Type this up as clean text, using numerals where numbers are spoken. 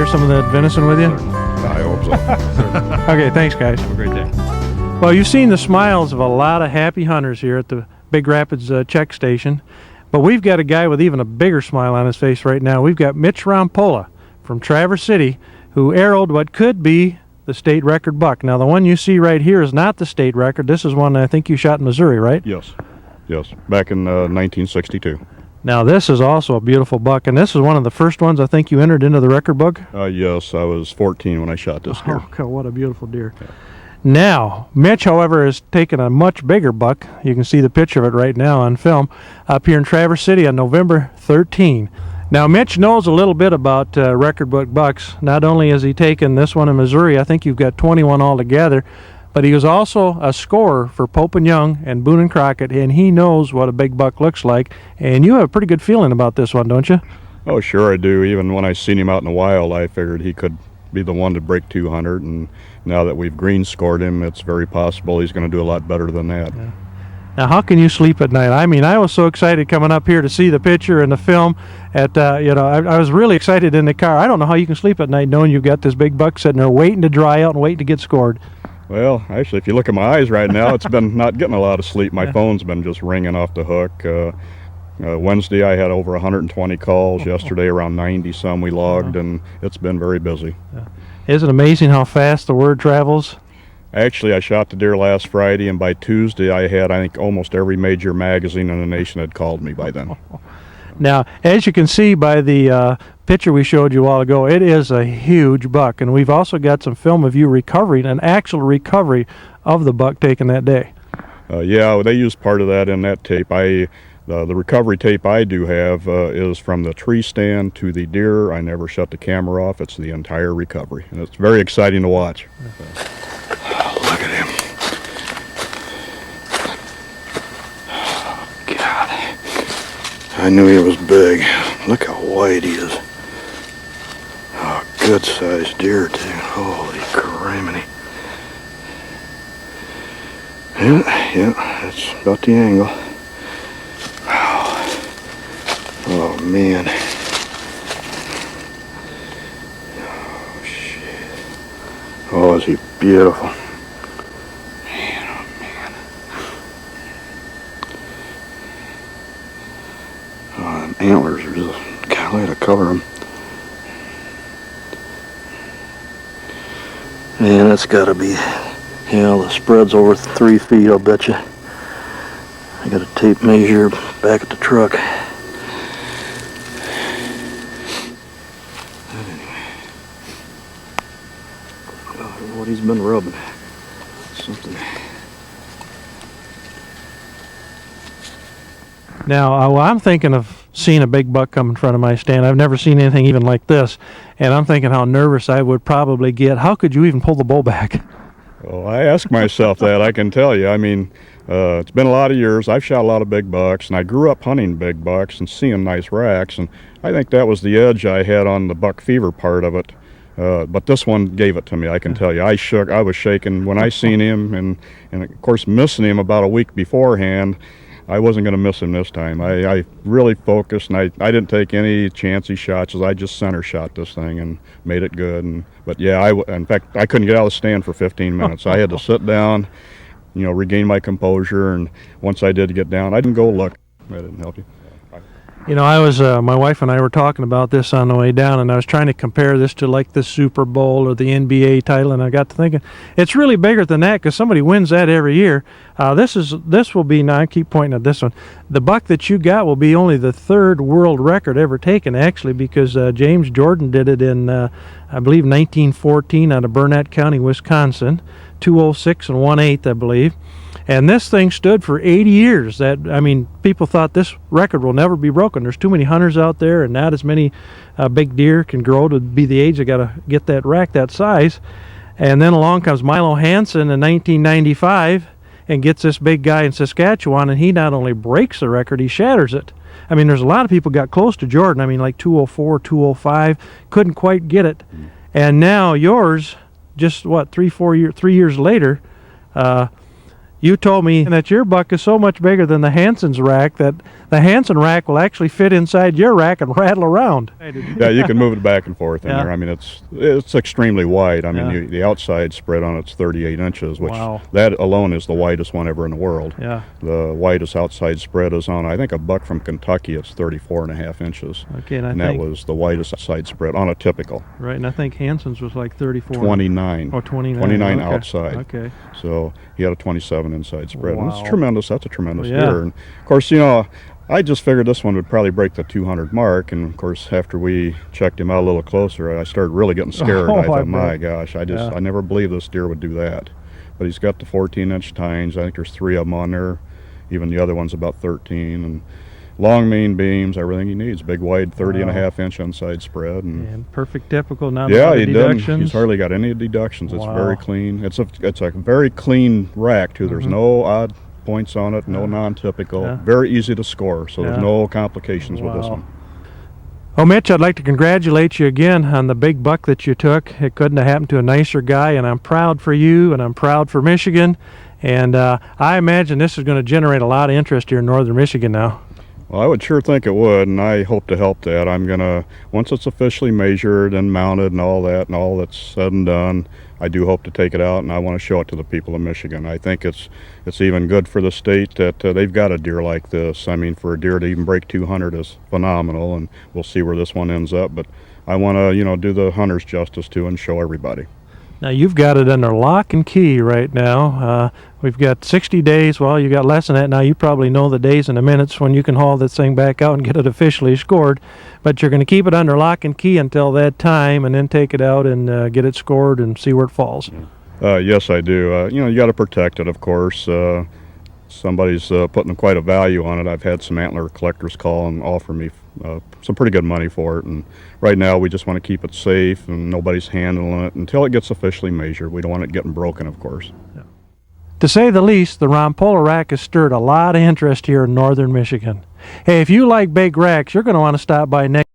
Share some of that venison with you? I hope so. Okay, thanks guys. Have a great day. Well, you've seen the smiles of a lot of happy hunters here at the Big Rapids check station, but we've got a guy with even a bigger smile on his face right now. We've got Mitch Rompola from Traverse City, who arrowed what could be the state record buck. Now, the one you see right here is not the state record. This is one I think you shot in Missouri, right? Yes, back in 1962. Now, this is also a beautiful buck, and this is one of the first ones I think you entered into the record book? Yes, I was 14 when I shot this deer. Oh, God, what a beautiful deer. Yeah. Now, Mitch, however, has taken a much bigger buck. You can see the picture of it right now on film up here in Traverse City on November 13. Now, Mitch knows a little bit about record book bucks. Not only has he taken this one in Missouri, I think you've got 21 altogether, but he was also a scorer for Pope and Young and Boone and Crockett, and he knows what a big buck looks like. And you have a pretty good feeling about this one, don't you? Oh, sure I do. Even when I seen him out in the wild, I figured he could be the one to break 200, and now that we've green scored him, it's very possible he's going to do a lot better than that. Yeah. Now, how can you sleep at night? I mean, I was so excited coming up here to see the picture and the film. I was really excited in the car. I don't know how you can sleep at night knowing you've got this big buck sitting there waiting to dry out and waiting to get scored. Well, actually, if you look at my eyes right now, it's been not getting a lot of sleep. My phone's been just ringing off the hook. Wednesday, I had over 120 calls. Yesterday, around 90 some we logged, and it's been very busy. Isn't it amazing how fast the word travels? Actually, I shot the deer last Friday, and by Tuesday, I think almost every major magazine in the nation had called me by then. Now, as you can see by the picture we showed you a while ago, it is a huge buck, and we've also got some film of you recovering, an actual recovery of the buck taken that day. Yeah, they used part of that in that tape. The recovery tape I do have is from the tree stand to the deer. I never shut the camera off. It's the entire recovery, and it's very exciting to watch. Look at him. Oh, God. I knew he was big. Look how wide he is. Oh, good sized deer, too. Holy criminy. Yeah, that's about the angle. Oh, man. Oh, shit. Oh, is he beautiful. Man, oh, man. Oh, them antlers are just, God, look at to cover them. Man, that's gotta be, the spread's over 3 feet, I'll bet you. I got a tape measure back at the truck. What he's been rubbing. Something. Now, I'm thinking of seeing a big buck come in front of my stand. I've never seen anything even like this, and I'm thinking how nervous I would probably get. How could you even pull the bow back? Well, I ask myself that, I can tell you. I mean, it's been a lot of years. I've shot a lot of big bucks, and I grew up hunting big bucks and seeing nice racks, and I think that was the edge I had on the buck fever part of it. But this one gave it to me, I can tell you. I was shaking when I seen him, and of course missing him about a week beforehand. I wasn't going to miss him this time. I really focused, and I didn't take any chancy shots. I just center shot this thing and made it good. But yeah, in fact, I couldn't get out of the stand for 15 minutes. I had to sit down, regain my composure, and once I did get down, I didn't go look. That didn't help you. My wife and I were talking about this on the way down, and I was trying to compare this to like the Super Bowl or the NBA title, and I got to thinking, it's really bigger than that because somebody wins that every year. This will be, now I keep pointing at this one, the buck that you got will be only the 3rd world record ever taken, actually, because James Jordan did it in, I believe, 1914 out of Burnett County, Wisconsin, 206 and 1/8, I believe. And this thing stood for 80 years. People thought this record will never be broken. There's too many hunters out there, and not as many big deer can grow to be the age they got to get that rack that size. And then along comes Milo Hansen in 1995 and gets this big guy in Saskatchewan, and he not only breaks the record, he shatters it. There's a lot of people got close to Jordan. Like 204, 205, couldn't quite get it. And now yours, just 3 years later, You told me that your buck is so much bigger than the Hanson's rack that the Hanson rack will actually fit inside your rack and rattle around. Yeah, you can move it back and forth in Yeah. there. I mean, it's extremely wide. I mean, Yeah. the outside spread on it's 38 inches, which Wow. that alone is the widest one ever in the world. Yeah. The widest outside spread is on, I think, a buck from Kentucky. It's 34.5 inches. Okay, and I And that think was the widest outside spread on a typical. right, and I think Hanson's was like 34. 29. Oh, 29. 29 Okay. outside. Okay. So he had a 27 inside spread. And Wow. it's tremendous. That's a tremendous Yeah. deer. And of course, you know, I just figured this one would probably break the 200 mark. And of course, after we checked him out a little closer, I started really getting scared. Oh, I I thought, my bet. gosh, I Yeah. never believed this deer would do that. But he's got the 14-inch tines. I think there's 3 of them on there. Even the other one's about 13. And long main beams, everything he needs. Big, wide, 30.5-inch inside spread. And perfect typical, not a Yeah, lot of he doesn't. deductions. He's hardly got any deductions. It's Wow. very clean. It's a very clean rack too. There's no odd points on it, no non-typical. Yeah. Very easy to score. So there's Yeah. no complications with this Wow. one. Oh, Mitch, I'd like to congratulate you again on the big buck that you took. It couldn't have happened to a nicer guy, and I'm proud for you, and I'm proud for Michigan. And I imagine this is going to generate a lot of interest here in northern Michigan now. Well, I would sure think it would, and I hope to help that. I'm gonna, once it's officially measured and mounted and all that's said and done, I do hope to take it out, and I want to show it to the people of Michigan. I think it's even good for the state that they've got a deer like this. I mean, for a deer to even break 200 is phenomenal, and we'll see where this one ends up. But I want to, you know, do the hunters justice too and show everybody. Now, you've got it under lock and key right now. We've got 60 days. Well, you got less than that now. You probably know the days and the minutes when you can haul this thing back out and get it officially scored. But you're going to keep it under lock and key until that time, and then take it out and get it scored and see where it falls. Yes, I do. You know, you got to protect it, of course. Somebody's putting quite a value on it. I've had some antler collectors call and offer me some pretty good money for it. And right now, we just want to keep it safe, and nobody's handling it until it gets officially measured. We don't want it getting broken, of course. To say the least, the Rompola rack has stirred a lot of interest here in northern Michigan. Hey, if you like big racks, you're going to want to stop by next